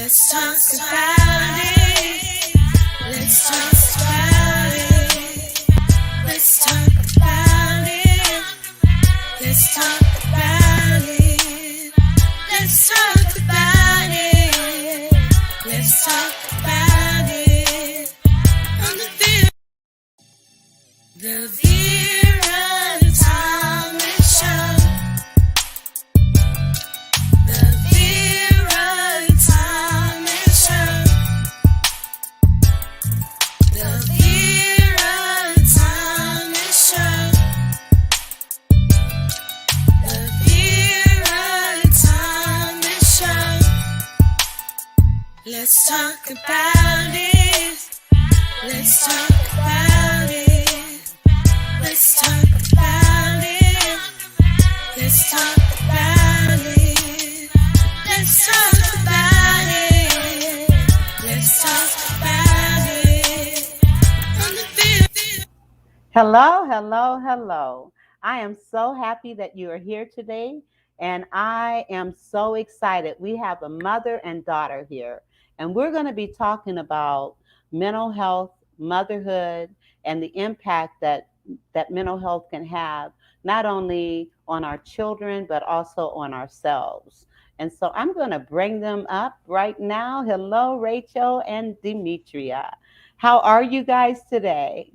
Let's talk about it. Let's talk about it. Let's talk about it. Let's talk about it. Let's talk about it. Let's talk about it. On the Vera Thomas Show. The Vera Thomas Show. The Vera Thomas Show. The Vera Thomas Show. Let's talk about it. Let's talk about it. Let's talk about it. Let's talk about it. Let's talk about it. Let's talk about it. On the field. Hello, hello, hello. I am so happy that you are here today, and I am so excited. We have a mother and daughter here, and we're going to be talking about mental health, motherhood, and the impact that mental health can have not only on our children but also on ourselves. And so I'm going to bring them up right now. Hello, Rachel and Demetria. How are you guys today?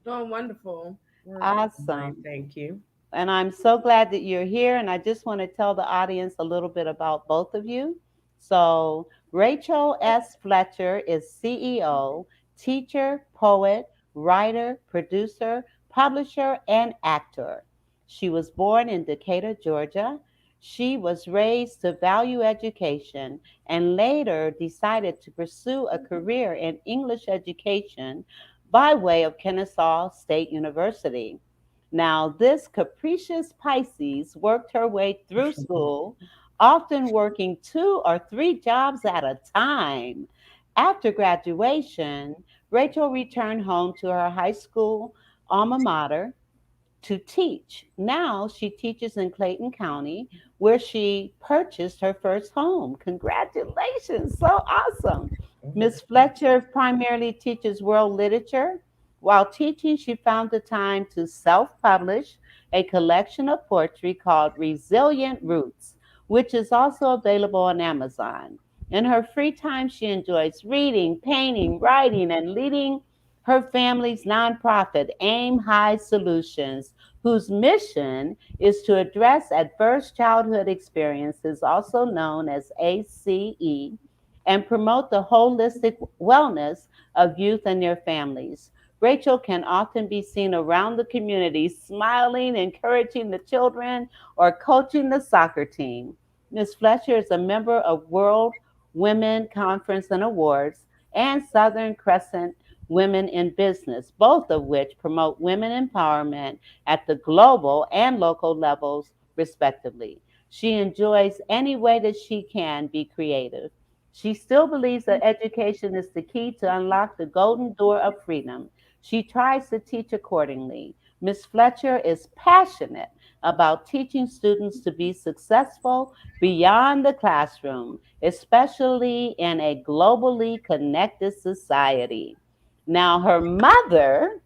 Doing wonderful. We're fine, Awesome. thank you. And I'm so glad that you're here. And I just want to tell the audience a little bit about both of you. So, Rachel S. Fletcher is CEO, teacher, poet, writer, producer, publisher, and actor. She was born in Decatur, Georgia. She was raised to value education and later decided to pursue a career in English education by way of Kennesaw State University. Now, this capricious Pisces worked her way through school, often working two or three jobs at a time. After graduation, Rachel returned home to her high school alma mater to teach. Now she teaches in Clayton County, where she purchased her first home. Congratulations, so awesome. Miss Fletcher primarily teaches world literature. While teaching, she found the time to self publish a collection of poetry called Resilient Roots, which is also available on Amazon. In her free time, she enjoys reading, painting, writing, and leading her family's nonprofit, Aim High Solutions, whose mission is to address adverse childhood experiences, also known as ACE, and promote the holistic wellness of youth and their families. Rachel can often be seen around the community smiling, encouraging the children, or coaching the soccer team. Ms. Fletcher is a member of World Women Conference and Awards and Southern Crescent Women in Business, both of which promote women empowerment at the global and local levels, respectively. She enjoys any way that she can be creative. She still believes that education is the key to unlock the golden door of freedom. She tries to teach accordingly. Ms. Fletcher is passionate about teaching students to be successful beyond the classroom, especially in a globally connected society. Now, her mother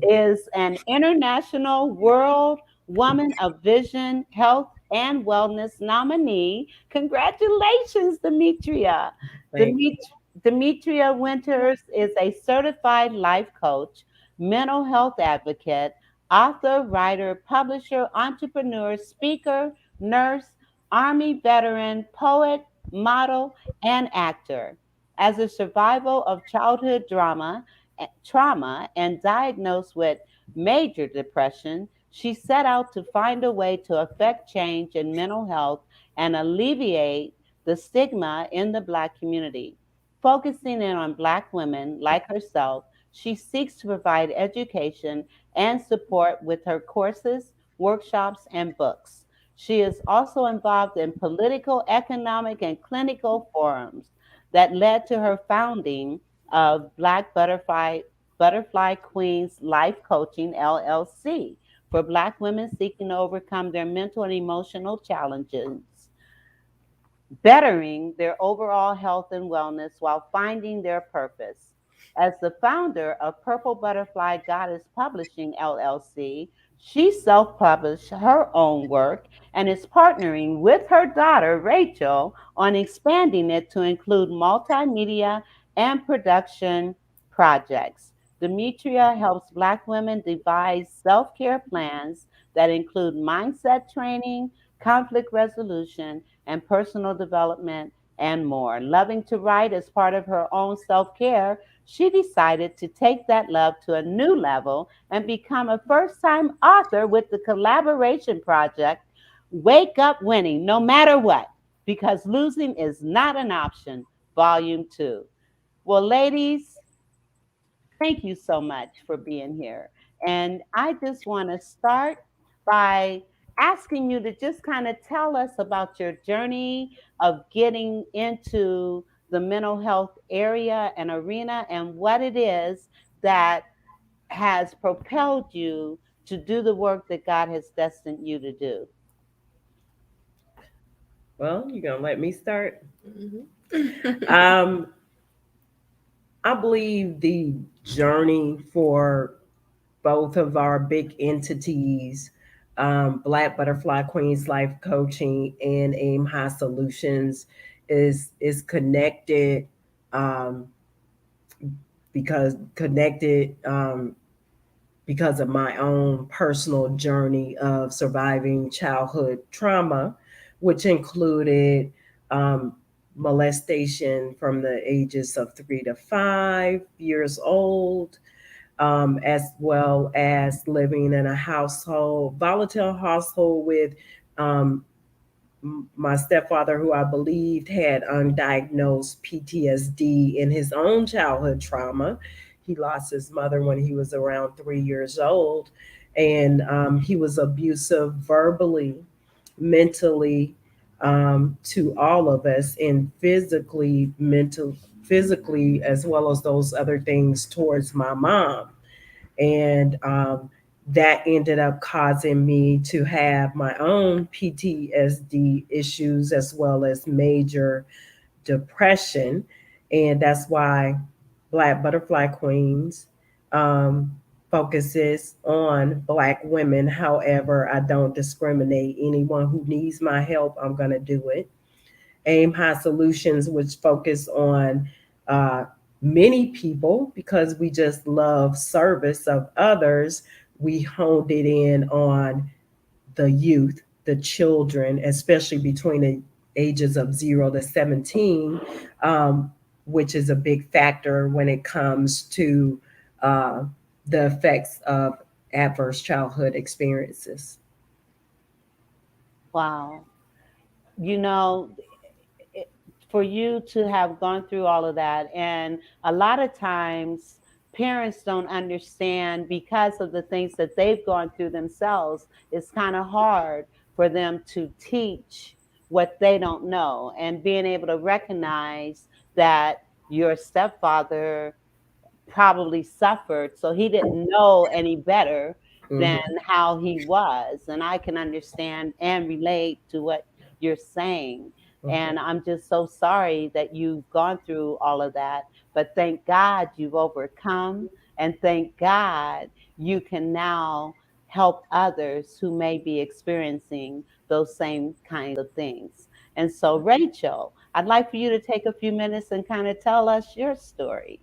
is an international world woman of vision, health, and wellness nominee. Congratulations, Demetria. Thank you. Demet- Demetria Winters is a certified life coach, mental health advocate, author, writer, publisher, entrepreneur, speaker, nurse, Army veteran, poet, model, and actor. As a survivor of childhood trauma and diagnosed with major depression, she set out to find a way to affect change in mental health and alleviate the stigma in the Black community. Focusing in on Black women like herself, she seeks to provide education and support with her courses, workshops, and books. She is also involved in political, economic, and clinical forums that led to her founding of Butterfly Queens Life Coaching LLC for Black women seeking to overcome their mental and emotional challenges. bettering their overall health and wellness while finding their purpose. As the founder of Purple Butterfly Goddess Publishing LLC, she self published her own work and is partnering with her daughter, Rachel, on expanding it to include multimedia and production projects. Demetria helps Black women devise self care plans that include mindset training, conflict resolution, and personal development, and more. Loving to write as part of her own self care, she decided to take that love to a new level and become a first time author with the collaboration project Wake Up Winning, no matter what, because losing is not an option, volume 2. Well, ladies, thank you so much for being here. And I just want to start by asking you to just kind of tell us about your journey of getting into the mental health area and arena and what it is that has propelled you to do the work that God has destined you to do. Well, you're gonna let me start. Mhm. Um, I believe the journey for both of our big entities, Black Butterfly Queens Life Coaching and Aim High Solutions, is connected, um, because connected because of my own personal journey of surviving childhood trauma, which included um, molestation from the ages of 3 to 5 years old, as well as living in a household, volatile household with um, my stepfather, who I believed had undiagnosed PTSD in his own childhood trauma. He lost his mother when he was around 3 years old, and he was abusive verbally, mentally, to all of us, and physically, as well as those other things towards my mom. And that ended up causing me to have my own PTSD issues as well as major depression. And that's why Black Butterfly Queens um, focuses on Black women. However, I don't discriminate. Anyone who needs my help, I'm going to do it. Aim High Solutions, which focus on uh, many people because we just love service of others. We honed it in on the youth, the children, especially between the ages of 0 to 17, um, which is a big factor when it comes to uh, the effects of adverse childhood experiences. Wow. You know, it- for you to have gone through all of that, and a lot of times parents don't understand because of the things that they've gone through themselves. It's kind of hard for them to teach what they don't know, and being able to recognize that your stepfather probably suffered, so he didn't know any better than Mm-hmm. how he was. And I can understand and relate to what you're saying. Mm-hmm. And I'm just so sorry that you've gone through all of that. But thank God you've overcome. And thank God you can now help others who may be experiencing those same kinds of things. And so, Rachel, I'd like for you to take a few minutes and kind of tell us your story.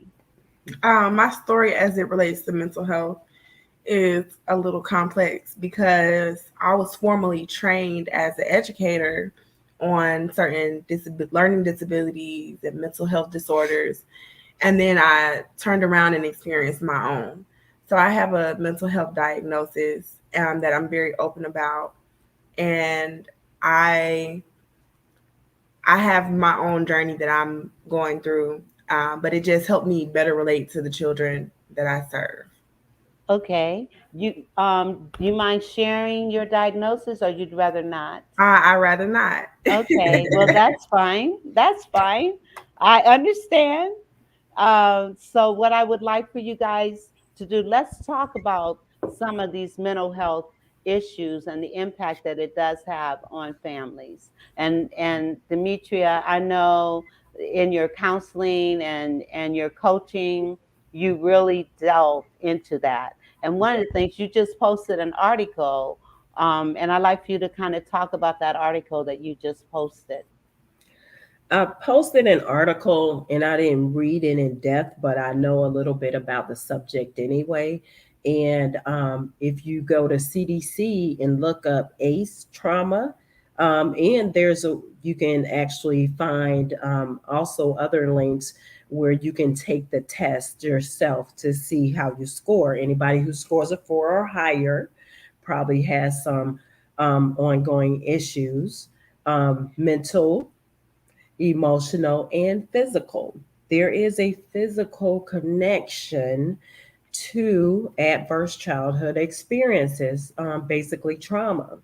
My story as it relates to mental health is a little complex because I was formally trained as an educator on certain learning disabilities and mental health disorders. And then I turned around and experienced my own. So I have a mental health diagnosis that I'm very open about. And I I have my own journey that I'm going through, but it just helped me better relate to the children that I serve. Okay. Do you mind sharing your diagnosis or you'd rather not? I rather not. Okay. Well, that's fine. That's fine. I understand. So what I would like for you guys to do, let's talk about some of these mental health issues and the impact that it does have on families. And Demetria, I know in your counseling and your coaching, you really delve into that. And one of the things you just posted an article, and I'd like for you to kind of talk about that article that you just posted. I posted an article and I didn't read it in depth, but I know a little bit about the subject anyway. And if you go to CDC and look up ACE trauma, and you can actually find also other links where you can take the test yourself to see how you score. Anybody who scores a 4 or higher probably has some ongoing issues, mental, emotional, and physical. There is a physical connection to adverse childhood experiences, basically trauma.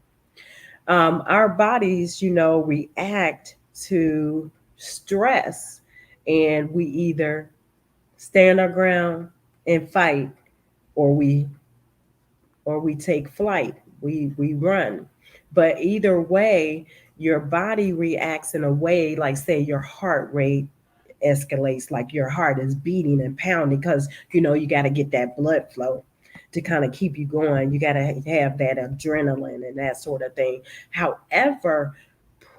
Our bodies, react to stress, and we either stand our ground and fight, or we take flight, we run. But either way, your body reacts in a way, like, say, your heart rate escalates, like your heart is beating and pounding, because you got to get that blood flow to kind of keep you going. You got to have that adrenaline and that sort of thing. However,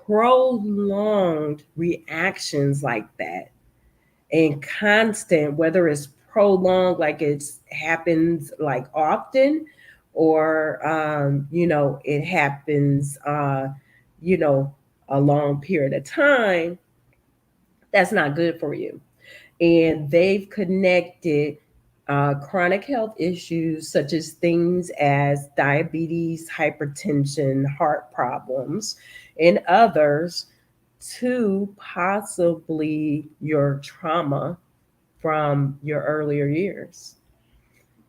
prolonged reactions like that, and constant, whether it's prolonged, like it's happens like often, or it happens you know a long period of time, that's not good for you. And they've connected chronic health issues such as things as diabetes, hypertension, heart problems, and others, to possibly your trauma from your earlier years.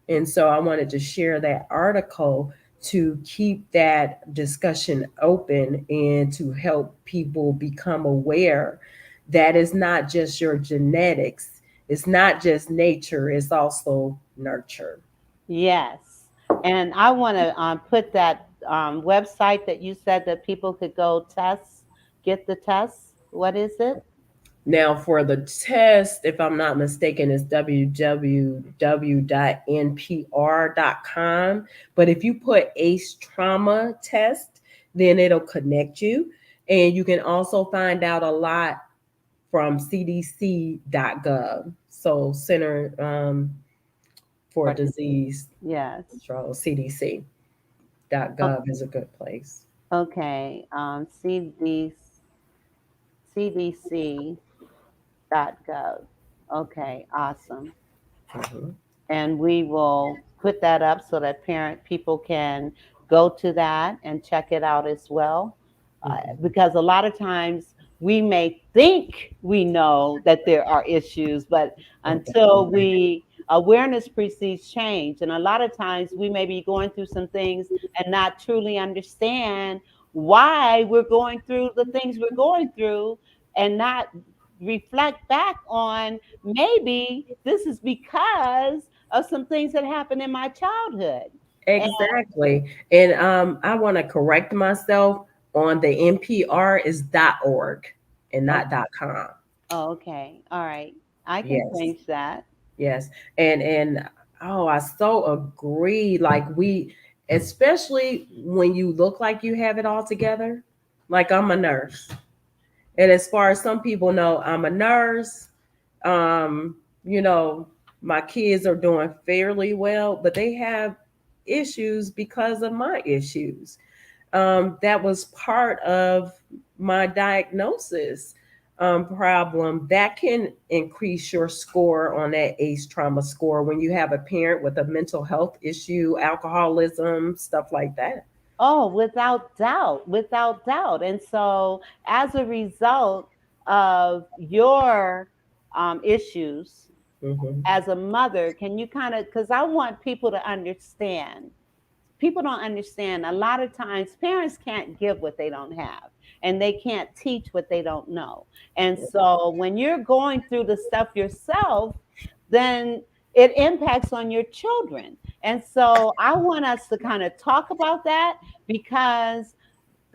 And so I wanted to share that article to keep that discussion open and to help people become aware that it's not just your genetics, it's not just nature, it's also nurture. Yes. And I want to put that website that you said that people could go test, get the test. What is it? Now, for the test, if I'm not mistaken, is www.npr.com. But if you put ACE trauma test, then it'll connect you. And you can also find out a lot from cdc.gov. So, Center for Or- Disease Yes. Control, O- cdc.gov is a good place. Okay. CDC.gov. Okay. Awesome. Mhm. And we will put that up so that parent people can go to that and check it out as well. Mhm. Because a lot of times we may think we know that there are issues, but until we awareness precedes change, and a lot of times we may be going through some things and not truly understand why we're going through the things we're going through, and not reflect back on maybe this is because of some things that happened in my childhood. And Exactly. And I want to correct myself on the NPR is .org and oh, not .com. oh, okay, all right, I can Yes. change that. Yes. And oh, I so agree. Like, especially when you look like you have it all together. Like, I'm a nurse. And as far as some people know, I'm a nurse. Um, you know, my kids are doing fairly well, but they have issues because of my issues. That was part of my diagnosis problem. That can increase your score on that ACE trauma score when you have a parent with a mental health issue, alcoholism, stuff like that. Oh, without doubt, without doubt. And so, as a result of your issues Hmm. as a mother, can you kind of, because I want people to understand, people don't understand a lot of times parents can't give what they don't have, and they can't teach what they don't know. And so when you're going through the stuff yourself, then it impacts on your children. And so I want us to kind of talk about that because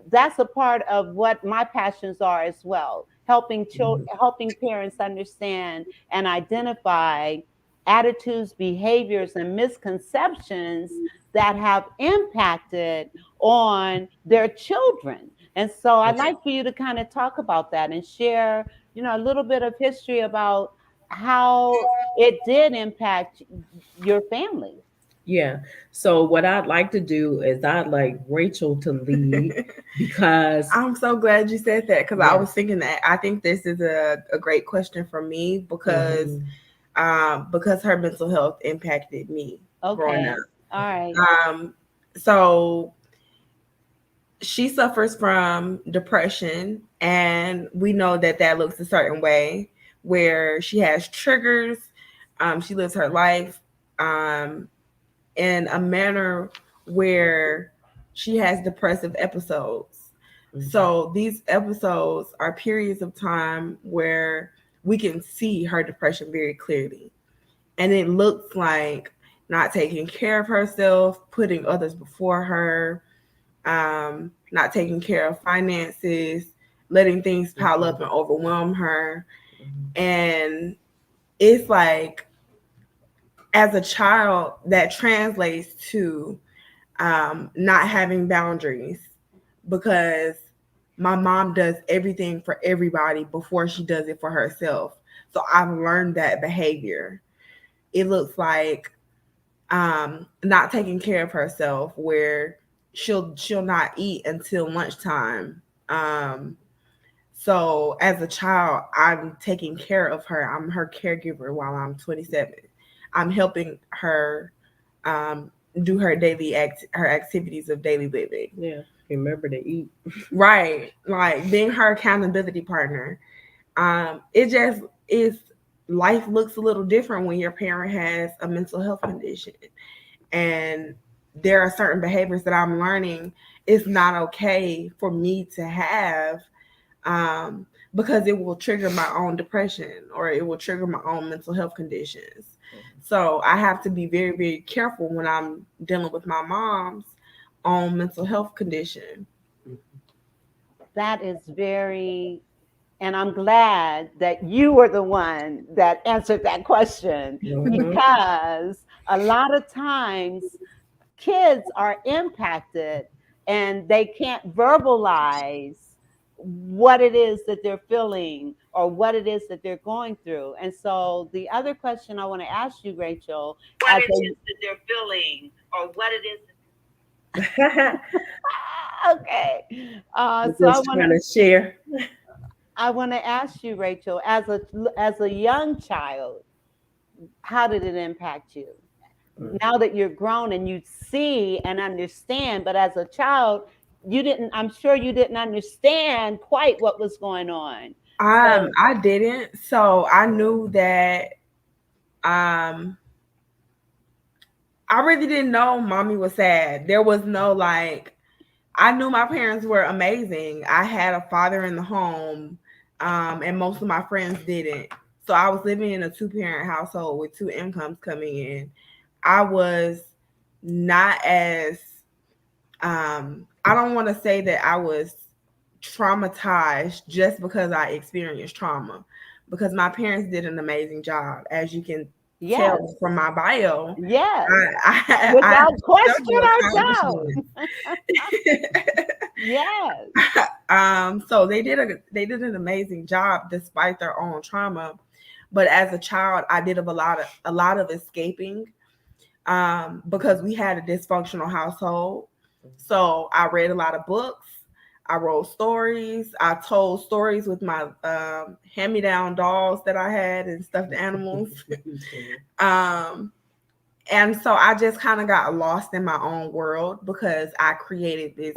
that's a part of what my passions are as well. Helping children, helping parents understand and identify attitudes, behaviors, and misconceptions that have impacted on their children. And so I'd like for you to kind of talk about that and share, a little bit of history about how it did impact your family. Yeah. So what I'd like to do is I'd like Rachel to lead because I'm so glad you said that because I yeah. was thinking that. I think this is a great question for me because her mental health impacted me growing Okay. up. All right. So she suffers from depression, and we know that that looks a certain way where she has triggers. She lives her life um, in a manner where she has depressive episodes. So these episodes are periods of time where we can see her depression very clearly. And it looks like not taking care of herself, putting others before her, not taking care of finances, letting things pile up and overwhelm her. And it's like, as a child, that translates to not having boundaries because my mom does everything for everybody before she does it for herself. So I've learned that behavior. It looks like not taking care of herself, where she'll not eat until lunchtime. So as a child, I'm taking care of her. I'm her caregiver while I'm 27. I'm helping her um, do her her activities of daily living. Yeah. Remember to eat. Right, like being her accountability partner. It just is. Life looks a little different when your parent has a mental health condition, and there are certain behaviors that I'm learning it's not okay for me to have, um, because it will trigger my own depression or it will trigger my own mental health conditions. So I have to be very, very careful when I'm dealing with my mom's own mental health condition. That is very, and I'm glad that you were the one that answered that question because a lot of times kids are impacted and they can't verbalize what it is that they're feeling or what it is that they're going through. And so the other question I want to ask you, Rachel, what as it a is that they're feeling or what it is. okay, We're so just trying to share. I want to ask you, Rachel, as a young child, how did it impact you? Now that you're grown and you see and understand, but as a child, you didn't. I'm sure you didn't understand quite what was going on. So I didn't. So I knew that um I really didn't know mommy was sad. There was no like, I knew my parents were amazing. I had a father in the home, and most of my friends didn't. So I was living in a two-parent household with two incomes coming in. I was not as I don't want to say that I was traumatized just because I experienced trauma, because my parents did an amazing job, as you can yes, tell from my bio. yes, I have without question several or doubt, accomplishments. yes. So they did an amazing job despite their own trauma. But as a child, I did a lot of escaping, because we had a dysfunctional household. So I read a lot of books. I wrote stories. I told stories with my hand-me-down dolls that I had and stuffed animals. um, and so I just kind of got lost in my own world because I created this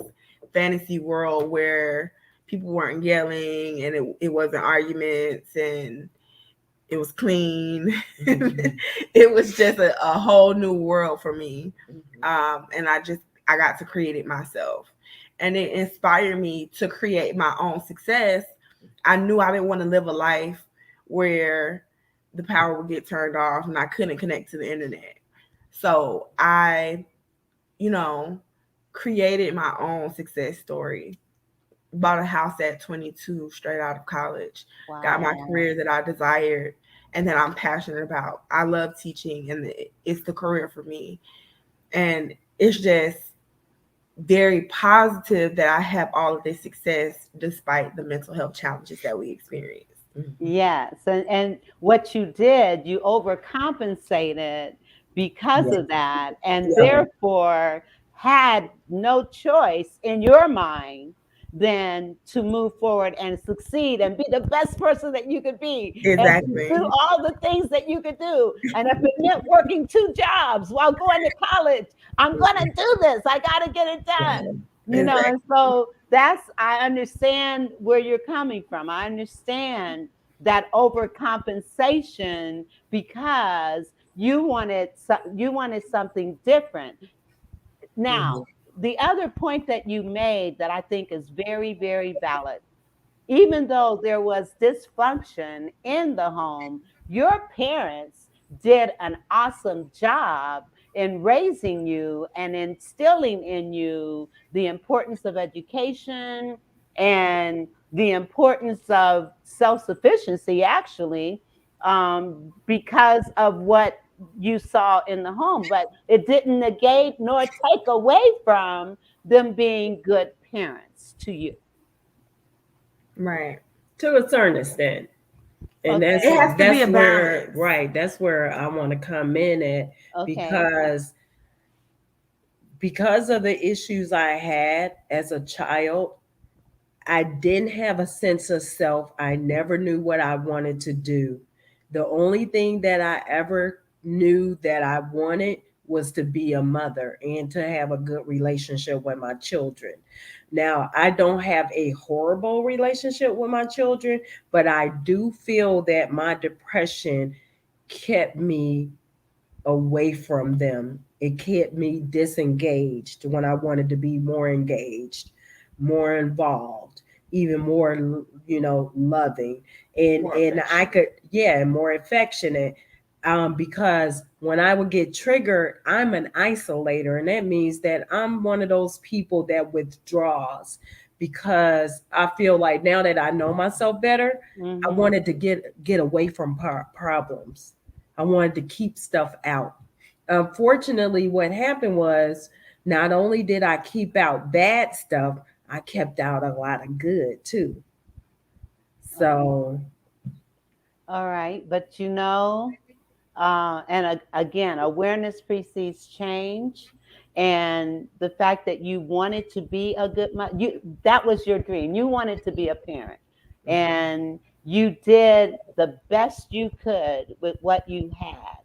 fantasy world where people weren't yelling and it wasn't arguments and it was clean. It was just a whole new world for me. And I got to create it myself. And it inspired me to create my own success. I knew I didn't want to live a life where the power would get turned off and I couldn't connect to the internet. So I, you know, created my own success story. Bought a house at 22 straight out of college, got my Wow. career that I desired and that I'm passionate about. I love teaching and it's the career for me. And it's just very positive that I have all of this success despite the mental health challenges that we experience. Yes, and what you did, you overcompensated because Yeah. of that, and Yeah, therefore had no choice in your mind than to move forward and succeed and be the best person that you could be and to exactly. do all the things that you could do. And if it meant working two jobs while going to college, I'm going to do this. I got to get it done. And Exactly. so I understand where you're coming from. I understand that overcompensation because you wanted something different. Mhm. Now, the other point that you made that I think is very, very valid, even though there was dysfunction in the home, your parents did an awesome job in raising you and instilling in you the importance of education and the importance of self sufficiency, actually, because of what you saw in the home. But it didn't negate nor take away from them being good parents to you. Right. To a certain extent. And Okay. It has to be a that's where, balance. right, that's where I want to come in at, Okay. because of the issues I had as a child, I didn't have a sense of self. I never knew what I wanted to do. The only thing that I ever knew that I wanted was to be a mother and to have a good relationship with my children. Now, I don't have a horrible relationship with my children, but I do feel that my depression kept me away from them. It kept me disengaged when I wanted to be more engaged, more involved, even more, loving. And More I affection. could, yeah, more affectionate. Because when I would get triggered, I'm an isolator, and that means that I'm one of those people that withdraws, because I feel like now that I know myself better, I Mm-hmm. wanted to get away from problems. I wanted to keep stuff out. Unfortunately, what happened was, not only did I keep out bad stuff, I kept out a lot of good too. Okay. So, All right. But again, awareness precedes change. And the fact that you wanted to be a good mother, that was your dream. You wanted to be a parent. And you did the best you could with what you had.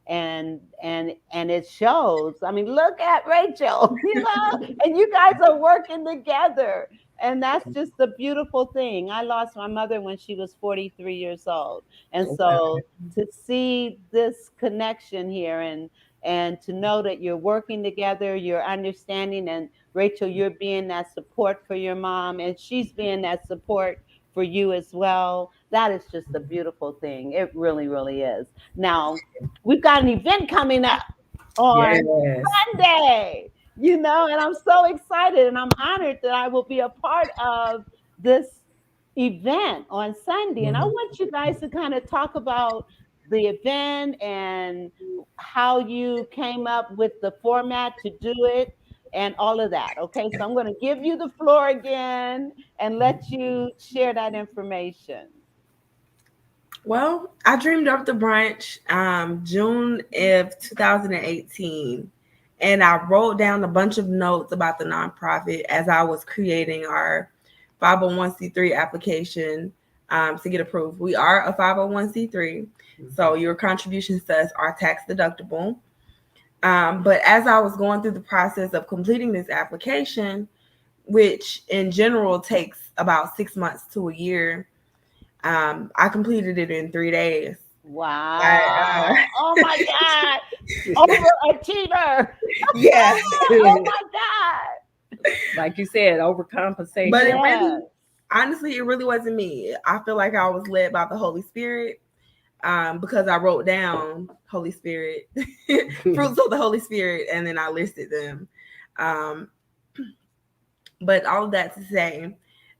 And it shows. I mean, look at Rachel, and you guys are working together. And that's just the beautiful thing. I lost my mother when she was 43 years old. And okay. so to see this connection here and to know that you're working together, you're understanding, and Rachel, you're being that support for your mom, and she's being that support for you as well. That is just a beautiful thing. It really, really is. Now, we've got an event coming up on Yes. Sunday, and I'm so excited and I'm honored that I will be a part of this event on Sunday. And I Mhm. want you guys to kind of talk about the event and how you came up with the format to do it and all of that. Okay, so I'm going to give you the floor again and let you share that information. Well, I dreamed up the brunch June of 2018, and I wrote down a bunch of notes about the nonprofit as I was creating our 501c3 application to get approved. We are a 501c3, so your contributions to us are tax deductible. But as I was going through the process of completing this application, which in general takes about 6 months to a year, I completed it in 3 days. I, Wow. Oh my God. Overachiever. yeah, Oh my God. Like you said, but it overcompensation. really, Yes. honestly, it really wasn't me. I feel like I was led by the Holy Spirit. because I wrote down Holy Spirit, fruits of the Holy Spirit, and then I listed them. Um, but all of that to say,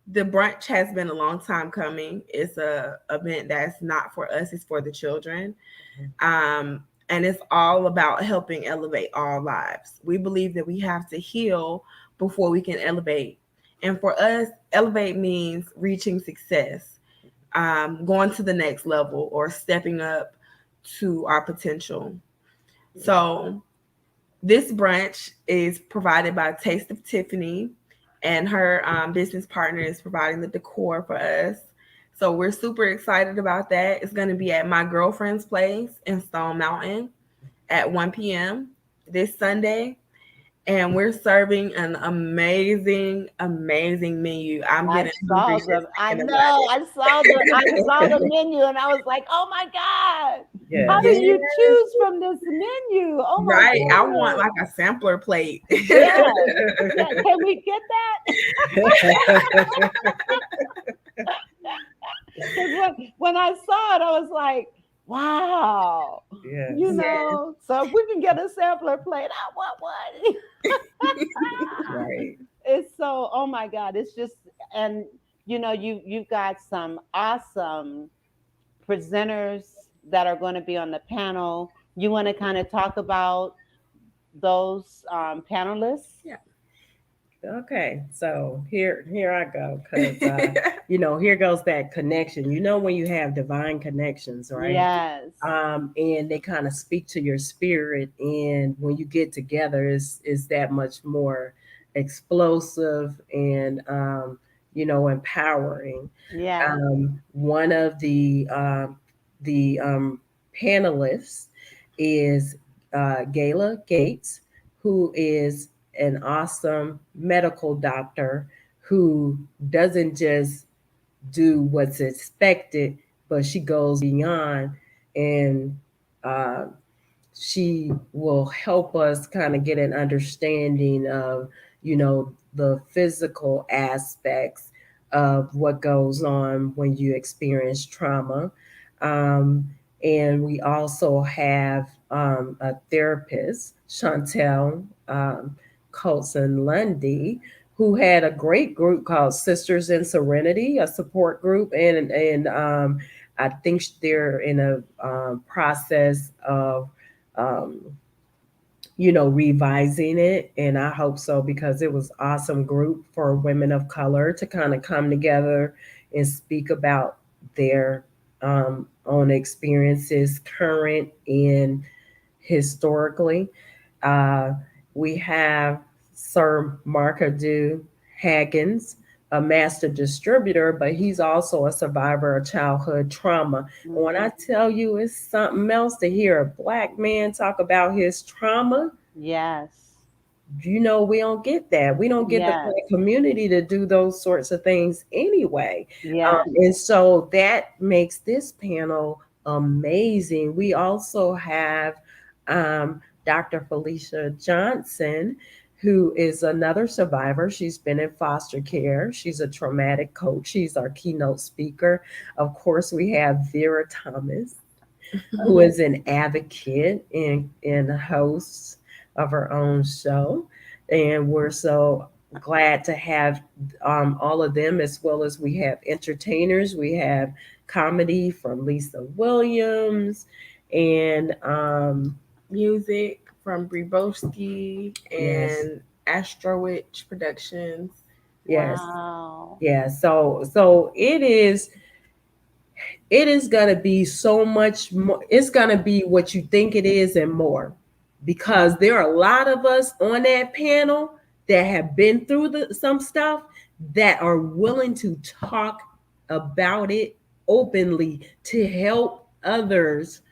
the brunch has been a long time coming. It's a event that's not for us; it's for the children. And it's all about helping elevate all lives. We believe that we have to heal before we can elevate. And for us, elevate means reaching success, going to the next level, or stepping up to our potential. So, this brunch is provided by Taste of Tiffany, and her business partner is providing the decor for us. So, we're super excited about that. It's going to be at my girlfriend's place in Stone Mountain at 1 p.m. this Sunday. And we're serving an amazing, amazing menu. I'm I getting hungry saw just them. I thinking about know. I saw the menu and I was like, oh my God. Yeah. How do it. you Yeah, choose from this menu? Oh my right. I want goodness. like a sampler plate. Yes. Yeah. Can we get that? Because when I saw it, I was like, wow. Yes. So if we can get a sampler plate, I want one. Right. It's so, oh my God, it's just, and you've got some awesome presenters that are going to be on the panel. You want to kind of talk about those panelists? Yeah. Okay, so here I go, because here goes that connection. When you have divine connections, right? Yes. And they kind of speak to your spirit, and when you get together, is that much more explosive and empowering. Yes. One of the panelists is Gayla Gates, who is an awesome medical doctor who doesn't just do what's expected, but she goes beyond, and uh, she will help us kind of get an understanding of, the physical aspects of what goes on when you experience trauma. Um, and we also have a therapist, Chantel Colson Lundy, who had a great group called Sisters in Serenity, a support group, and I think they're in a process of um, revising it. And I hope so, because it was awesome group for women of color to kind of come together and speak about their own experiences, current and historically. Uh, we have Sir Markadu Haggins, a master distributor, but he's also a survivor of childhood trauma. And when I tell you, it's something else to hear a Black man talk about his trauma. Yes. We don't get that. We don't get the Yes. Black community to do those sorts of things anyway. Yes. And so that makes this panel amazing. We also have Dr. Felicia Johnson, who is another survivor. She's been in foster care. She's a traumatic coach. She's our keynote speaker. Of course, we have Vera Thomas, who is an advocate and a host of her own show. And we're so glad to have all of them, as well as we have entertainers. We have comedy from Lisa Williams, and Music from Breboski yes, and Astro Witch Productions. yes, Wow. yeah. So it is going to be so much more. It's going to be what you think it is and more, because there are a lot of us on that panel that have been through some stuff, that are willing to talk about it openly to help others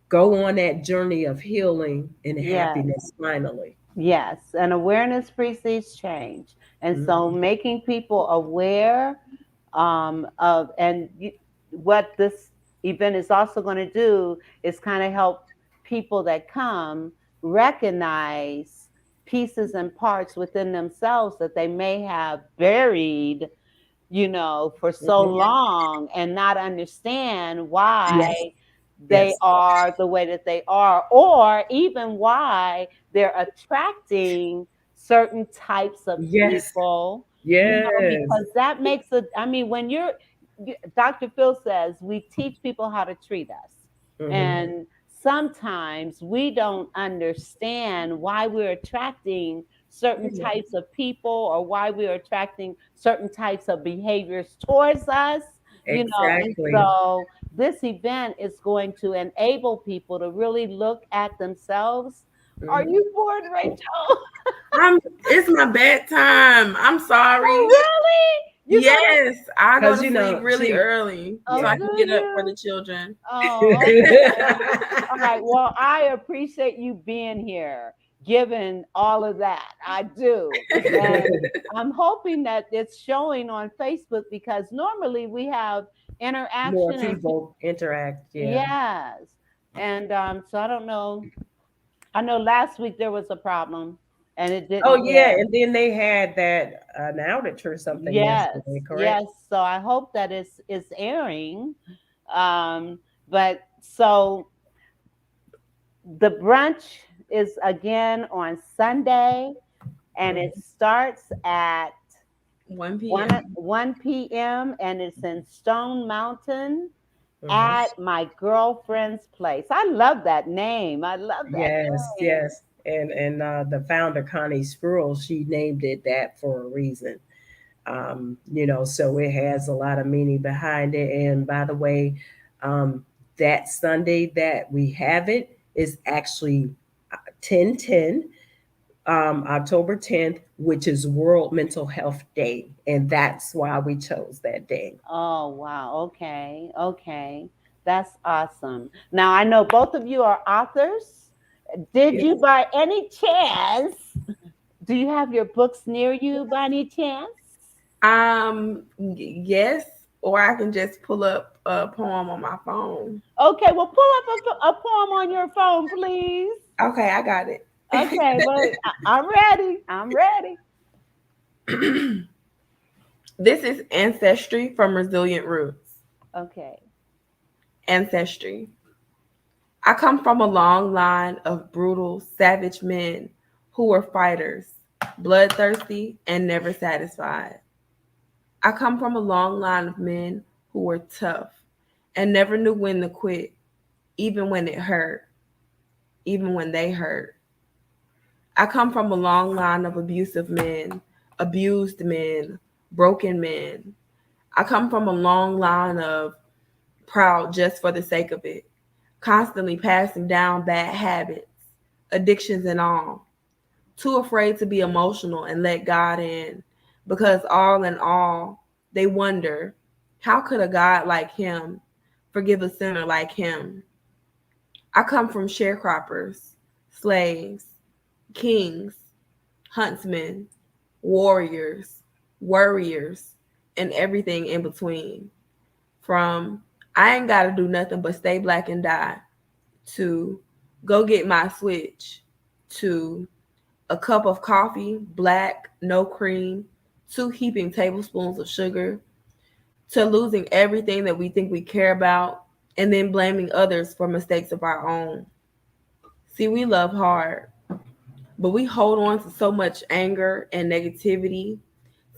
go on that journey of healing and Yes. happiness finally. Yes, and awareness precedes change. And so Mhm. making people aware of, what this event is also going to do is kind of help people that come recognize pieces and parts within themselves that they may have buried, for so Mhm. long, and not understand Yes. why. they Yes. are the way that they are, or even why they're attracting certain types of Yes. people, Yes. because that makes it, I mean, when Dr. Phil says we teach people how to treat us. Hmm. And sometimes we don't understand why we're attracting certain types of people or why we're attracting certain types of behaviors towards us, and Exactly. so this event is going to enable people to really look at themselves. Are Hmm. you bored, Rachel? It's my bedtime. I'm Oh, sorry. really? You go to, Yes, I go Because, to sleep really see, early so oh, I yeah. do can get up for you? the children. Oh, okay. All right. Well, I appreciate you being here, given all of that. I do. And I'm hoping that it's showing on Facebook because normally we have More interaction and people interact. Yeah. yes. And so I don't know. I know last week there was a problem and it Oh, didn't yeah. get. And then they had that an outage or something Yes, yesterday, yes. correct? So I hope that it's airing. But so the brunch is again on Sunday and it Hmm. starts at 1 1 p.m. 1 p.m. and it's in Stone Mountain Hmm. at my girlfriend's place. I love that name. I love that Yes, name. yes. And the founder, Connie Sproul, she named it that for a reason. So it has a lot of meaning behind it. And by the way, um, that Sunday that we have it is actually 10/10, October 10th, which is World Mental Health Day. And that's why we chose that day. Oh, wow. Okay. Okay. That's awesome. Now, I know both of you are authors. Did you, Yes. by any chance, do you have your books near you by any chance? Yes, or I can just pull up a poem on my phone. Okay. Well, pull up a poem on your phone, please. Okay, I got it. Okay. Well, I'm ready. I'm ready. This is Ancestry from Resilient Roots. Okay. Ancestry. I come from a long line of brutal, savage men who were fighters, bloodthirsty, and never satisfied. I come from a long line of men who were tough and never knew when to quit, even when it hurt, even when they hurt. I come from a long line of abusive men, abused men, broken men. I come from a long line of proud just for the sake of it, constantly passing down bad habits, addictions, and all. Too afraid to be emotional and let God in, because all in all, they wonder, how could a God like him forgive a sinner like him? I come from sharecroppers, slaves, kings, huntsmen, warriors, worriers, and everything in between. From I ain't gotta do nothing but stay black and die, to go get my switch, to a cup of coffee, black, no cream, 2 heaping tablespoons of sugar, to losing everything that we think we care about and then blaming others for mistakes of our own. See, we love hard, but we hold on to so much anger and negativity.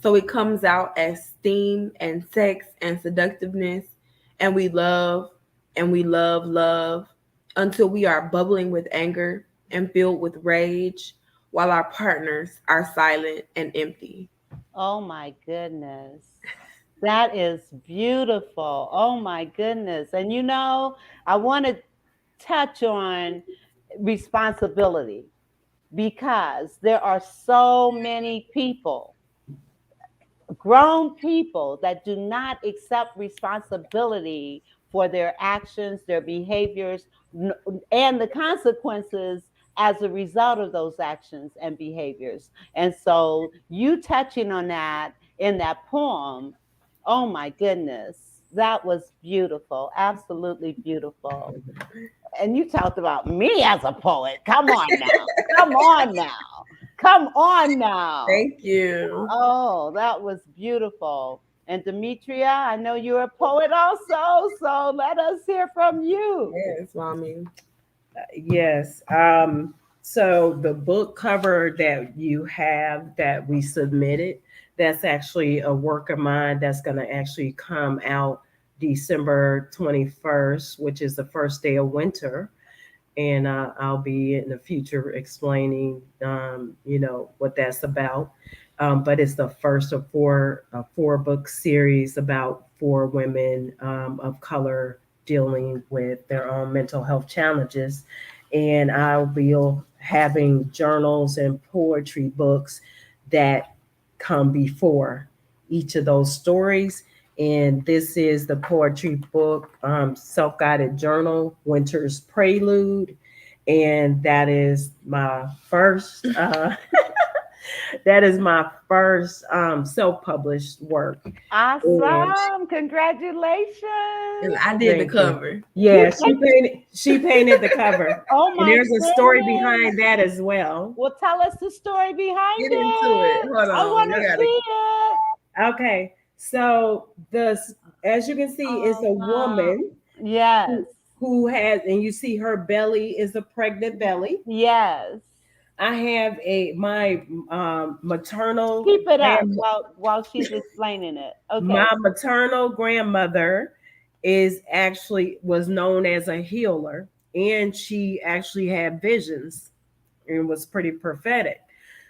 So it comes out as steam and sex and seductiveness, and we love and we love until we are bubbling with anger and filled with rage, while our partners are silent and empty. Oh my goodness. That is beautiful. Oh my goodness. And I want to touch on responsibility because there are so many people, grown people, that do not accept responsibility for their actions, their behaviors, and the consequences as a result of those actions and behaviors. And so, you touching on that in that poem, oh my goodness, that was beautiful, absolutely beautiful. And you talked about me as a poet. Come on now. Come on now. Come on now. Thank you. Oh, that was beautiful. And Demetria, I know you're a poet also, so let us hear from you. Yes, mommy. Yes. So the book cover that you have that we submitted, that's actually a work of mine that's going to actually come out December 21st, which is the first day of winter. And I'll be in the future explaining, what that's about. But it's the first of four book series about four women of color dealing with their own mental health challenges, and I'll be having journals and poetry books that come before each of those stories. And this is the poetry book, Self Guided Journal, Winter's Prelude. And that is my first. That is my first self-published work. And Awesome. And Congratulations. I did the thank you. cover. Yeah, she painted the cover. Oh And my there's a story goodness. behind that as well. Well, tell us the story behind Get into it. it. Hold I on. want You to gotta. see it. Okay. So as you can see, it's Oh, a wow. woman Yes. who has, and you see her belly is a pregnant belly. Yes. I have my maternal Keep it up grand while she's explaining it. my Okay. maternal grandmother is actually was known as a healer, and she actually had visions and was pretty prophetic.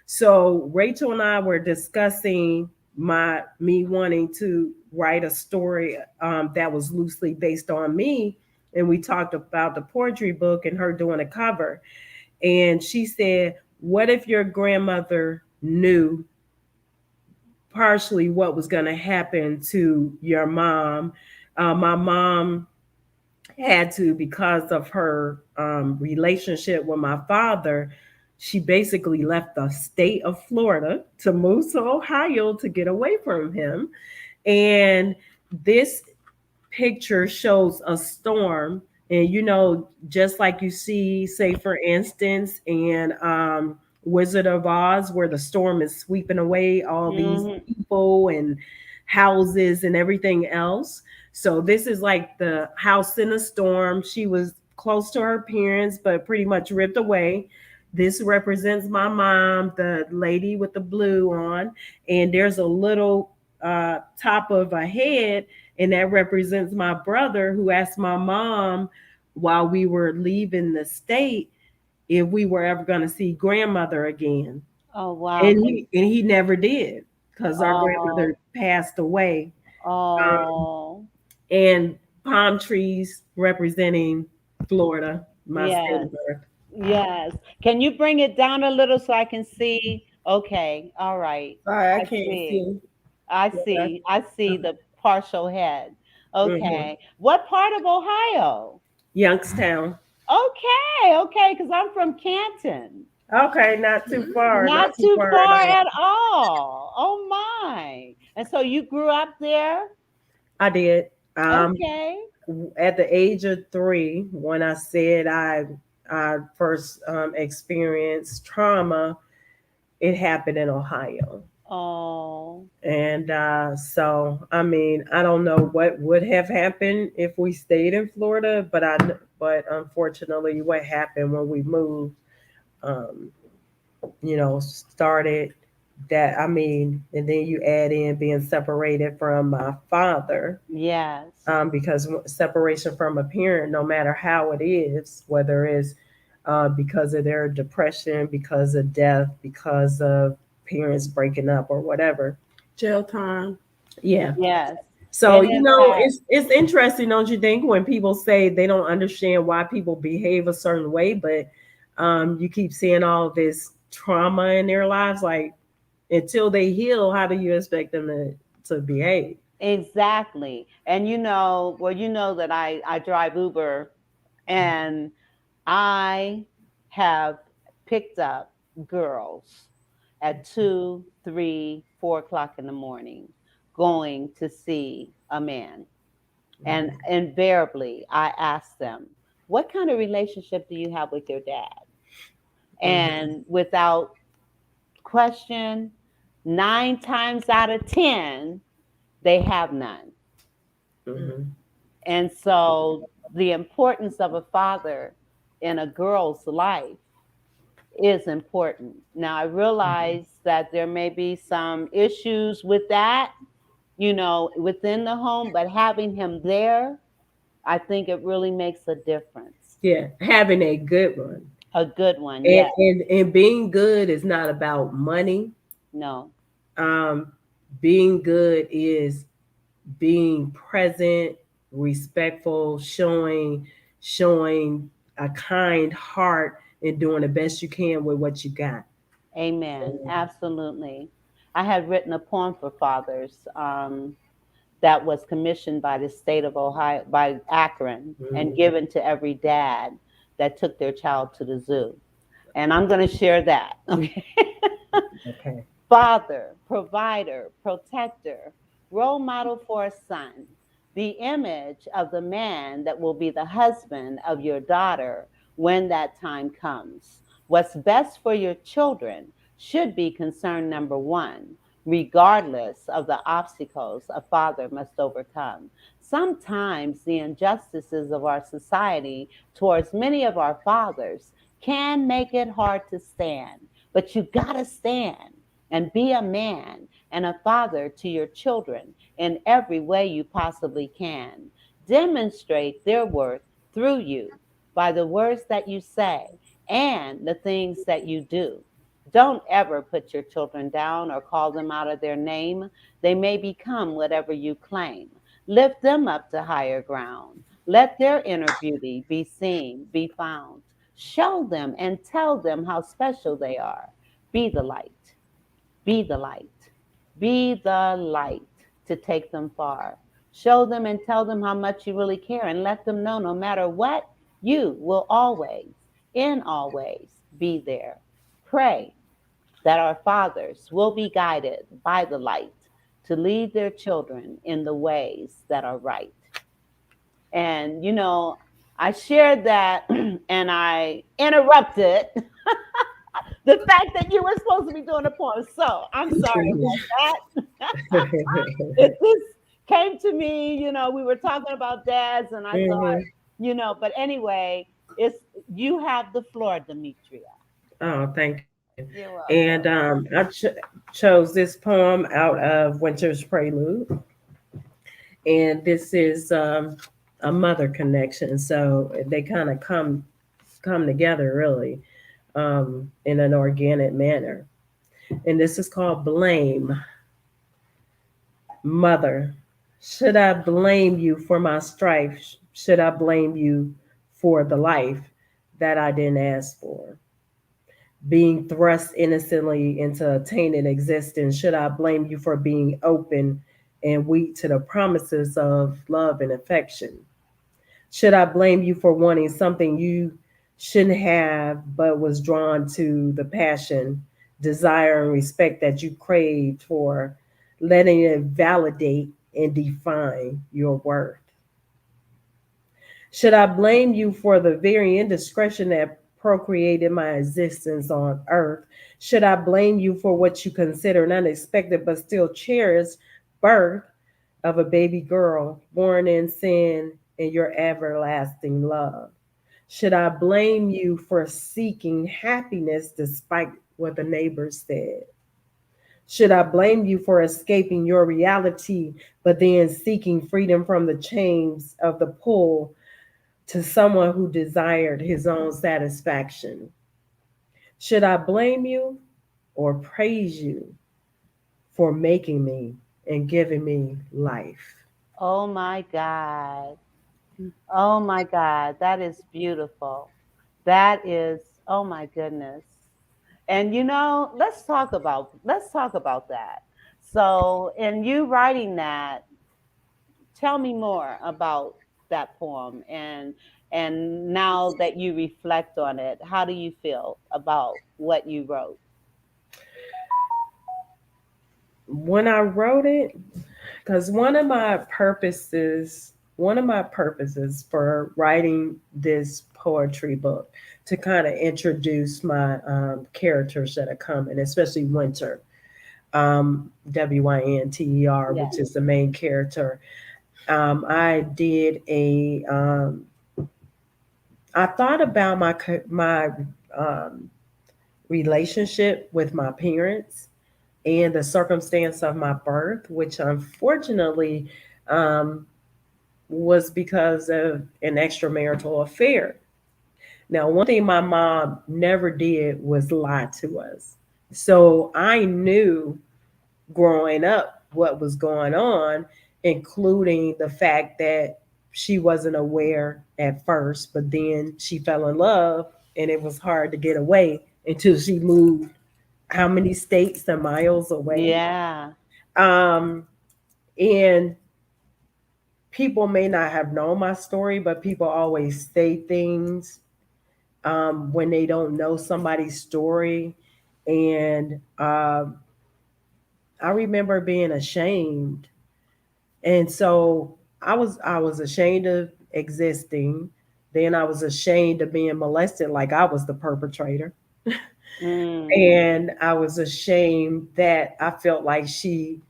So Rachel and I were discussing my me wanting to write a story that was loosely based on me, and we talked about the poetry book and her doing a cover. And she said, "What if your grandmother knew partially what was going to happen to your mom?" My mom had to, because of her relationship with my father, she basically left the state of Florida to move to Ohio to get away from him. And this picture shows a storm. And just like you see, say for instance, in Wizard of Oz, where the storm is sweeping away all these Hmm. people and houses and everything else. So this is like the house in a storm. She was close to her parents, but pretty much ripped away. This represents my mom, the lady with the blue on, and there's a little top of a head, and that represents my brother, who asked my mom while we were leaving the state if we were ever going to see grandmother again. Oh wow. And he never did, because our Oh, grandmother passed away. Um, oh, and palm trees representing Florida, my state yes, of birth. yes. Can you bring it down a little so I can see? Okay, all right. Sorry, I I can't see. see. I Yeah. see. I see the partial head. Mhm. Okay. What part of Ohio? Youngstown. Okay, okay, because I'm from Canton. Okay, not too far, not Not too too far at far all. at all. Oh my. And so you grew up there? I did. Okay. At the age of 3, when I said I first experienced trauma, it happened in Ohio. Oh, And so, I mean, I don't know what would have happened if we stayed in Florida, but unfortunately, what happened when we moved, um, started that. I mean, and then you add in being separated from my father, yes. because separation from a parent, no matter how it is, whether it's because of their depression, because of death, because of parents breaking up, or whatever. Jail time. Yeah. Yes. So It impacts. it's interesting, don't you think, when people say they don't understand why people behave a certain way, but you keep seeing all this trauma in their lives, like until they heal, how do you expect them to behave? Exactly. And well, you know that I drive Uber, and I have picked up girls at 2, 3, 4 o'clock in the morning going to see a man. And Mhm. invariably, I ask them, what kind of relationship do you have with your dad? Mhm. And without question, 9 times out of 10, they have none. Mm-hmm. And so the importance of a father in a girl's life is important. Now, I realize that there may be some issues with that, within the home, but having him there, I think it really makes a difference. Yeah, having a good one. A good one, And, yes. and being good is not about money. No. Um, being good is being present, respectful, showing a kind heart, and doing the best you can with what you got. Amen. Absolutely. I had written a poem for fathers that was commissioned by the state of Ohio, by Akron, and Mhm. given to every dad that took their child to the zoo. And I'm going to share that. Okay. Okay. Father, provider, protector, role model for a son, the image of the man that will be the husband of your daughter when that time comes. What's best for your children should be concern number one, regardless of the obstacles a father must overcome. Sometimes the injustices of our society towards many of our fathers can make it hard to stand, but you gotta stand and be a man and a father to your children in every way you possibly can. Demonstrate their worth through you by the words that you say and the things that you do. Don't ever put your children down or call them out of their name. They may become whatever you claim. Lift them up to higher ground. Let their inner beauty be seen, be found. Show them and tell them how special they are. Be the light. Be the light. Be the light to take them far. Show them and tell them how much you really care and let them know no matter what, you will always, in all ways, be there. Pray that our fathers will be guided by the light to lead their children in the ways that are right. And, I shared that and I interrupted the fact that you were supposed to be doing a poem. So I'm sorry about that. It just came to me, we were talking about dads, and I thought, Mhm. but anyway, it's you have the floor, Demetria. Oh, thank you. You're And welcome. chose this poem out of Winter's Prelude, and this is a mother connection. So they kind of come together really in an organic manner. And this is called Blame. Mother, should I blame you for my strife? Should I blame you for the life that I didn't ask for? Being thrust innocently into a tainted existence, should I blame you for being open and weak to the promises of love and affection? Should I blame you for wanting something you shouldn't have, but was drawn to the passion, desire, and respect that you craved for, letting it validate and define your worth? Should I blame you for the very indiscretion that procreated my existence on earth? Should I blame you for what you consider an unexpected but still cherished birth of a baby girl born in sin and your everlasting love? Should I blame you for seeking happiness despite what the neighbors said? Should I blame you for escaping your reality but then seeking freedom from the chains of the pull to someone who desired his own satisfaction? Should I blame you or praise you for making me and giving me life? Oh my God. Oh my God. That is beautiful. That is, oh my goodness. And let's talk about that. So, in you writing that, tell me more about that poem, and now that you reflect on it, how do you feel about what you wrote? When I wrote it, because one of my purposes for writing this poetry book to kind of introduce my characters that are coming, especially Winter. Winter, Yes. which is the main character. I did a. I thought about my um, relationship with my parents and the circumstance of my birth, which unfortunately um, was because of an extramarital affair. Now, one thing my mom never did was lie to us. So I knew growing up what was going on, including the fact that she wasn't aware at first, but then she fell in love and it was hard to get away until she moved how many states and miles away. Yeah. Um, and people may not have known my story, but people always say things when they don't know somebody's story. And I remember being ashamed. And so I was ashamed of existing. Then I was ashamed of being molested like I was the perpetrator. Mm. And I was ashamed that I felt like she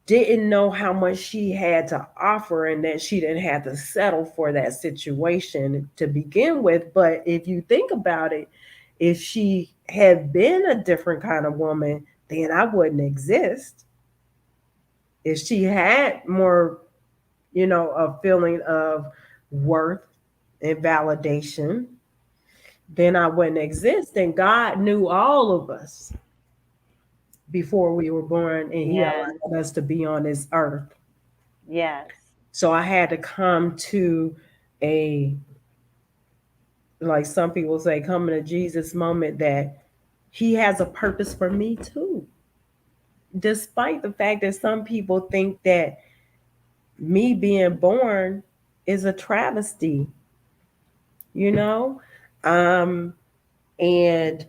didn't know how much she had to offer and that she didn't have to settle for that situation to begin with. But if you think about it, if she had been a different kind of woman, then I wouldn't exist. If she had more, a feeling of worth and validation, then I wouldn't exist. And God knew all of us before we were born, and He Yes. allowed us to be on this earth. Yes. So I had to come to a, like some people say, coming to Jesus moment that He has a purpose for me too. Despite the fact that some people think that me being born is a travesty, you know? Um, and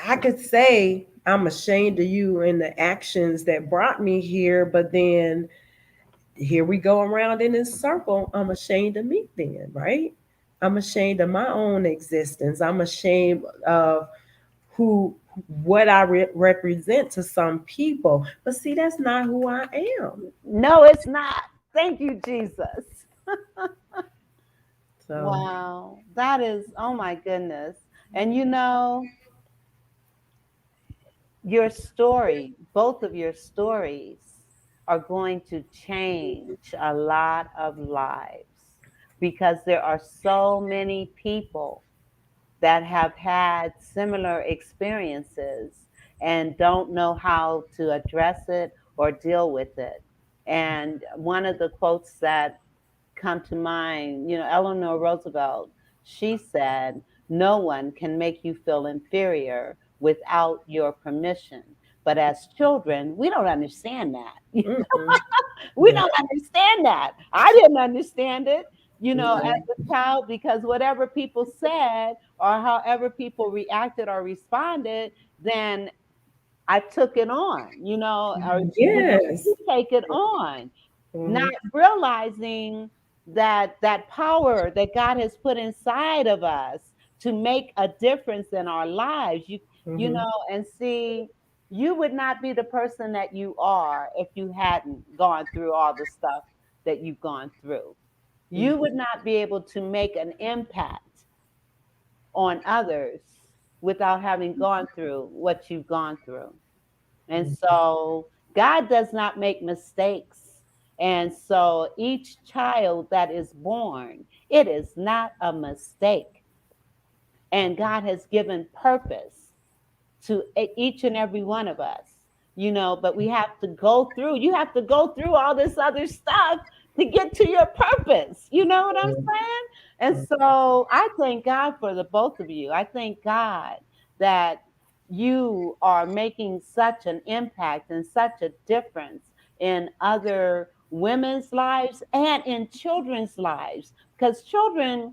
I could say I'm ashamed of you and the actions that brought me here, but then here we go around in this circle. I'm ashamed of me then, right? I'm ashamed of my own existence. I'm ashamed of who what I represent to some people. But see, that's not who I am. No, it's not. Thank you, Jesus. So, Wow. That is, oh my goodness. And your story, both of your stories are going to change a lot of lives because there are so many people that have had similar experiences and don't know how to address it or deal with it. And one of the quotes that come to mind, Eleanor Roosevelt, she said, "No one can make you feel inferior without your permission." But as children, we don't understand that. mm-mm, We yeah, don't understand that. I didn't understand it, yeah, as a child, because whatever people said or however people reacted or responded, then I took it on, or yes, you take it on, not mhm, realizing that power that God has put inside of us to make a difference in our lives. mhm, And see, you would not be the person that you are if you hadn't gone through all the stuff that you've gone through. You would not be able to make an impact on others without having gone through what you've gone through. And so God does not make mistakes. And so each child that is born, it is not a mistake. And God has given purpose to each and every one of us, but we have to go through, you have to go through all this other stuff to get to your purpose. You know what I'm saying? And so I thank God for the both of you. I thank God that you are making such an impact and such a difference in other women's lives and in children's lives, because children,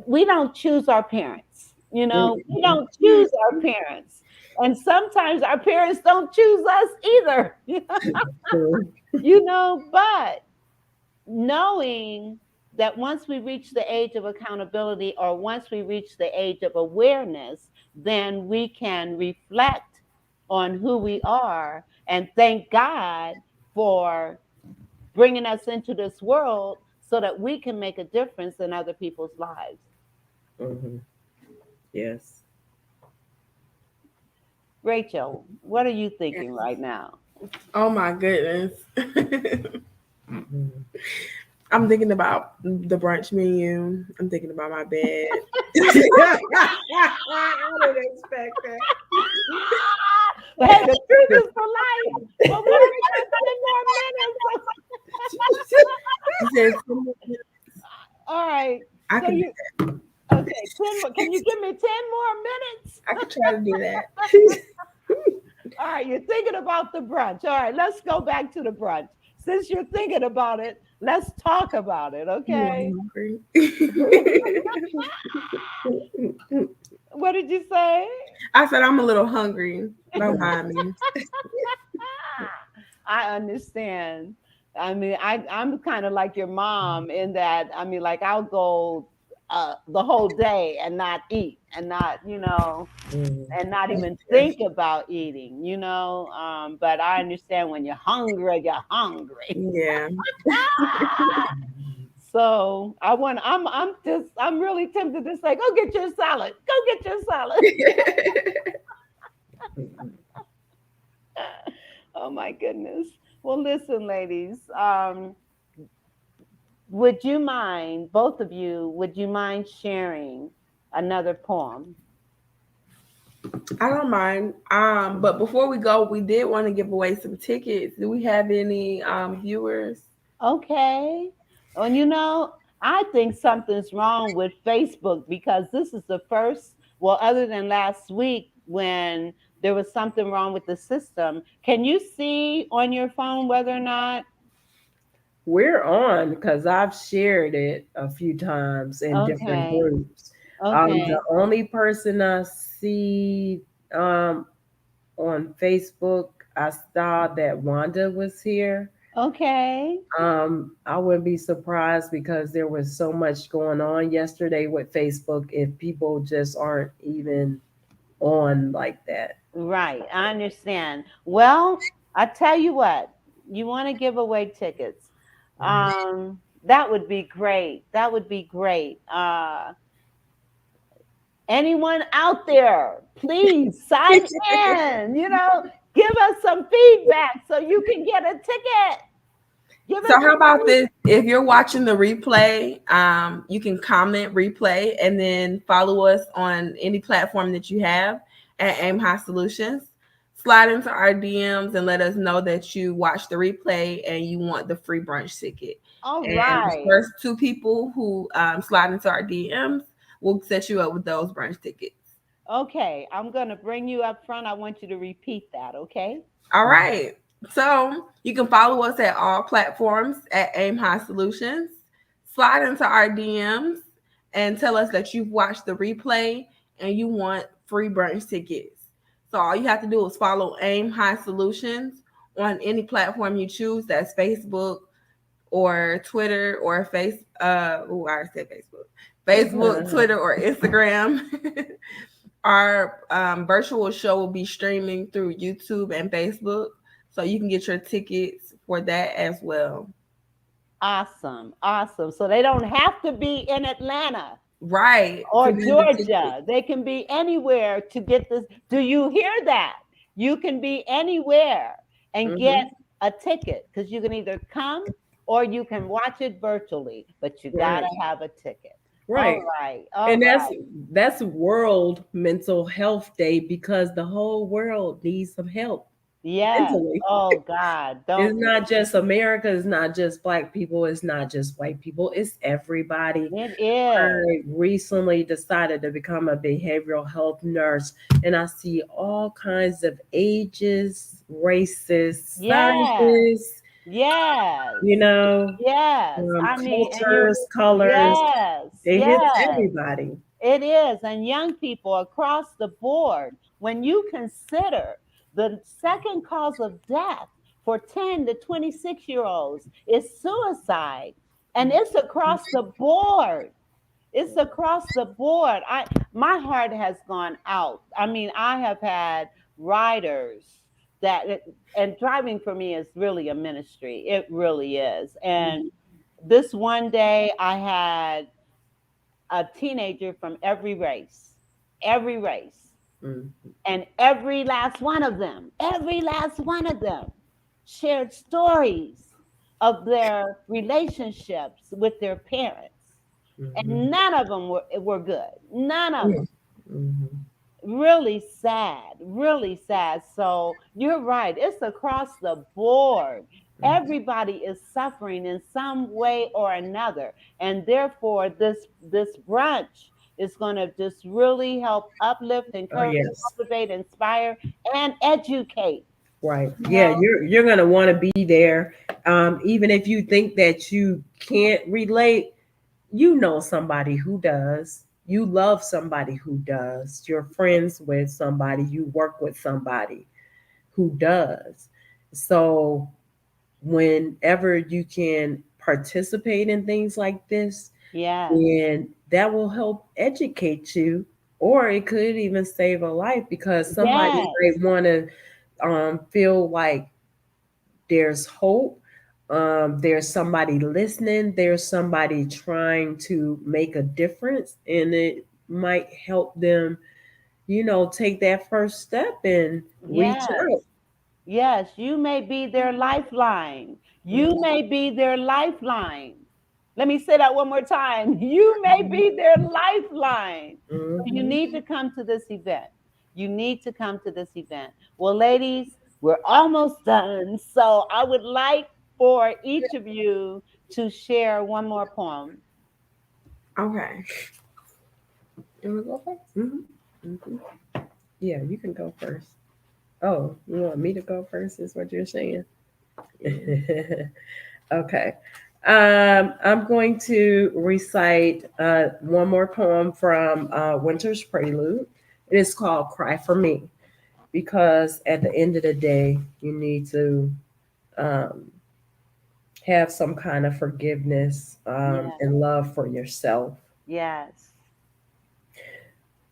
we don't choose our parents. We mm-mm, don't choose our parents. And sometimes our parents don't choose us either. true, But knowing that once we reach the age of accountability, or once we reach the age of awareness, then we can reflect on who we are and thank God for bringing us into this world so that we can make a difference in other people's lives. Hmm. Yes. Rachel, what are you thinking right now? Oh my goodness. Mhm. I'm thinking about the brunch menu. I'm thinking about my bed. I didn't expect that. Hey, the truth is for life. But we only got 10 more minutes. She said, All right. I So can do you that. okay? 10 more. Can you give me 10 more minutes? I can try to do that. All right. You're thinking about the brunch. All right. Let's go back to the brunch. Since you're thinking about it, let's talk about it. You Okay. I'm hungry. What did you say? I said I'm a little hungry. Don't mind me. I understand. I mean, I'm kind of like your mom in that. I mean, like I'll go the whole day and not eat and not, Mhm. and not even think about eating, But I understand when you're hungry, you're hungry. Yeah. So I'm really tempted to say, go get your salad. Go get your salad. Oh my goodness. Well, listen, ladies. Would you mind, both of you, would you mind sharing another poem? I don't mind. But before we go, we did want to give away some tickets. Do we have any viewers? Okay. And I think something's wrong with Facebook because this is the first, well, other than last week when there was something wrong with the system. Can you see on your phone whether or not? We're on because I've shared it a few times in different Okay. groups. The Okay. only person I see um, on Facebook, I saw that Wanda was here. Okay. I wouldn't be surprised because there was so much going on yesterday with Facebook if people just aren't even on like that. Right. I understand. Well, I tell you what, you want to give away tickets. Mhm. That would be great. That would be great. Anyone out there, please sign in, give us some feedback so you can get a ticket. Give So us how some about feedback. this? If you're watching the replay, you can comment replay and then follow us on any platform that you have at Aim High Solutions. Slide into our DMs and let us know that you watched the replay and you want the free brunch ticket. All And the right. first two people who slide into our DMs, we'll set you up with those brunch tickets. Okay. I'm going to bring you up front. I want you to repeat that. Okay. All right. So you can follow us at all platforms at Aim High Solutions. Slide into our DMs and tell us that you've watched the replay and you want free brunch tickets. So all you have to do is follow Aim High Solutions on any platform you choose. That's Facebook or Twitter or I said Facebook, Twitter, or Instagram. Our virtual show will be streaming through YouTube and Facebook, so you can get your tickets for that as well. Awesome. Awesome. So they don't have to be in Atlanta Right. or For them to ticket. Georgia. They can be anywhere to get this. Do you hear that? You can be anywhere and get Mhm. a ticket because you can either come or you can watch it virtually, but you got Right. to have a ticket. All Right. right. All And that's right. that's World Mental Health Day because the whole world needs some help Yes. mentally. Oh, God. It's Don't not just America, it's not just black people, it's not just white people, it's everybody. it is. I recently decided to become a behavioral health nurse, and I see all kinds of ages, races, Yes. sizes, Yes. you know, Yes. I mean, and cultures, colors. yes. It hits Yes. everybody. It is. And young people across the board, when you consider the second cause of death for 10 to 26-year-olds is suicide. And it's across the board. It's across the board. My heart has gone out. I mean, I have had riders and driving for me is really a ministry. It really is. And this one day I had a teenager from every race. Mm. And every last one of them shared stories of their relationships with their parents. Mhm. And none of them were good. None of them. Mhm. Really sad, really sad. So you're right. It's across the board. Mhm. Everybody is suffering in some way or another. And therefore, this brunch is going to just really help uplift, Oh encourage, yes. motivate, inspire, and educate. Right. You Yeah, know? you're gonna want to be there. Even if you think that you can't relate, you know somebody who does. You love somebody who does. You're friends with somebody, you work with somebody who does. So whenever you can participate in things like this, Yes. then that will help educate you, or it could even save a life because somebody Yes. might want to feel like there's hope. There's somebody listening. There's somebody trying to make a difference, and it might help them, take that first step and reach Yes. out. Yes, you may be their lifeline. You may be their lifeline. Let me say that one more time. You may be their lifeline. So you Hmm. need to come to this event. You need to come to this event. Well, ladies, we're almost done. So I would like for each of you to share one more poem. Okay. You want to go 1st? Hmm. Yeah, you can go first. Oh, you want me to go first? Is what you're saying? Yeah. Okay. I'm going to recite one more poem from Winter's Prelude. It is called Cry for Me, because at the end of the day, you need to um, have some kind of forgiveness Yeah. and love for yourself. Yes.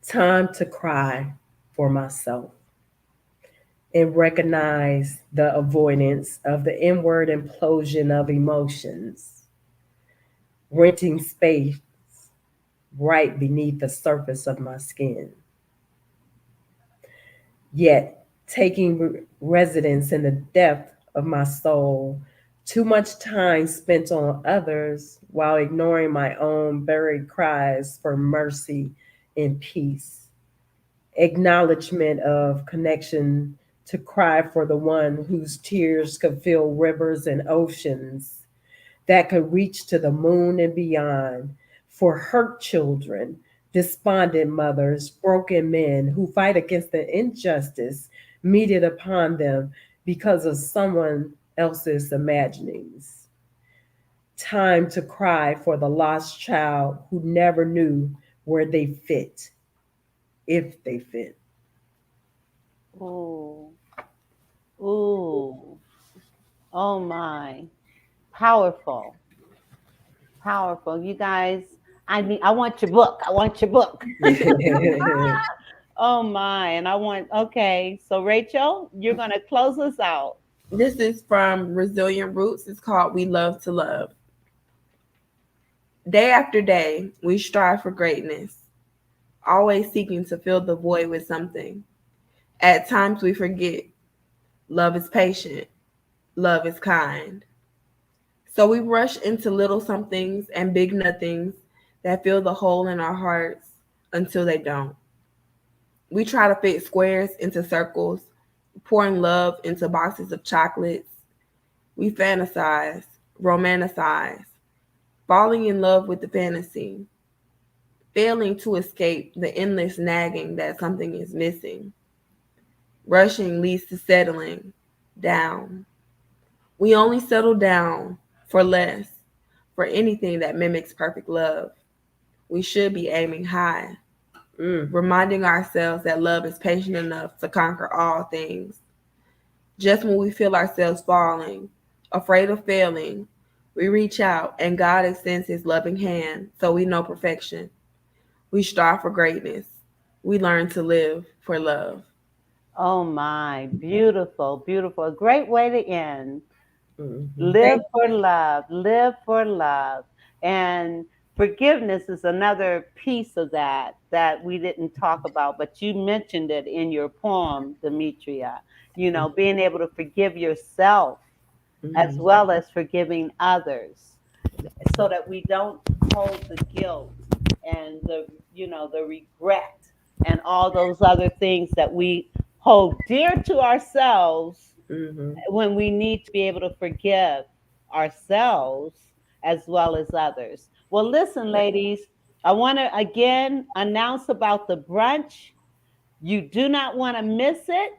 Time to cry for myself and recognize the avoidance of the inward implosion of emotions, renting space right beneath the surface of my skin, yet taking residence in the depth of my soul. Too much time spent on others while ignoring my own buried cries for mercy and peace. Acknowledgement of connection to cry for the one whose tears could fill rivers and oceans, that could reach to the moon and beyond, for hurt children, despondent mothers, broken men who fight against the injustice meted upon them because of someone else's imaginings. Time to cry for the lost child who never knew where they fit, if they fit. Ooh. Ooh. Oh my. Powerful. Powerful. You guys, I want your book. I want your book. Oh my. And okay. So Rachel, you're going to close us out. This is from Resilient Roots. It's called We Love to Love. Day after day, we strive for greatness, always seeking to fill the void with something. At times, we forget love is patient, love is kind. So we rush into little somethings and big nothings that fill the hole in our hearts until they don't. We try to fit squares into circles, pouring love into boxes of chocolates. We fantasize, romanticize, falling in love with the fantasy, failing to escape the endless nagging that something is missing. Rushing leads to settling down. We only settle down for less, for anything that mimics perfect love. We should be aiming high, Mm. reminding ourselves that love is patient enough to conquer all things. Just when we feel ourselves falling, afraid of failing, We reach out, and God extends his loving hand, so we know perfection. We strive for greatness. We learn to live for love. Oh my, beautiful, beautiful. A great way to end. Live Thank for love, live for love. And forgiveness is another piece of that we didn't talk about, but you mentioned it in your poem, Demetria. Being able to forgive yourself as Mhm. well as forgiving others so that we don't hold the guilt and the regret and all those other things that we hold dear to ourselves Mhm. when we need to be able to forgive ourselves as well as others. Well, listen, ladies, I want to again announce about the brunch. You do not want to miss it.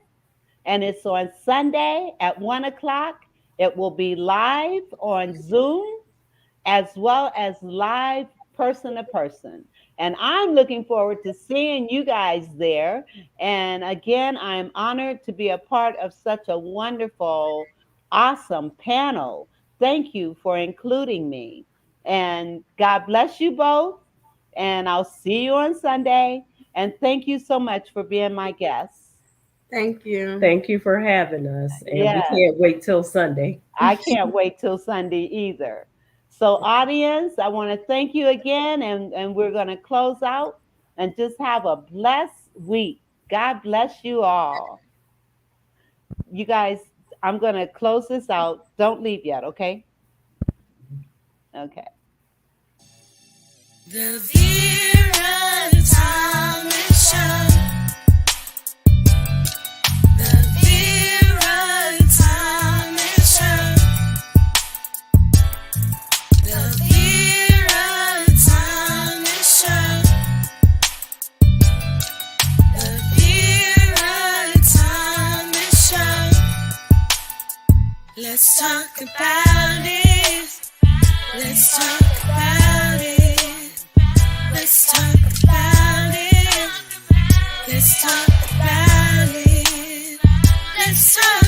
And it's on Sunday at 1 o'clock. It will be live on Zoom as well as live person to person. And I'm looking forward to seeing you guys there. And again, I'm honored to be a part of such a wonderful, awesome panel. Thank you for including me. And God bless you both. And I'll see you on Sunday. And thank you so much for being my guests. Thank you. Thank you for having us, and we Yes. can't wait till Sunday. I can't wait till Sunday either. So, audience, I want to thank you again, and we're going to close out and just have a blessed week. God bless you all. You guys, I'm going to close this out. Don't leave yet, okay? Okay. The Vera Thomas Show. The Vera Thomas Show. The Vera Thomas Show. The Vera Thomas Show. Let's talk about it. Let's talk about it. Let's talk about it. Let's talk about it. Let's talk.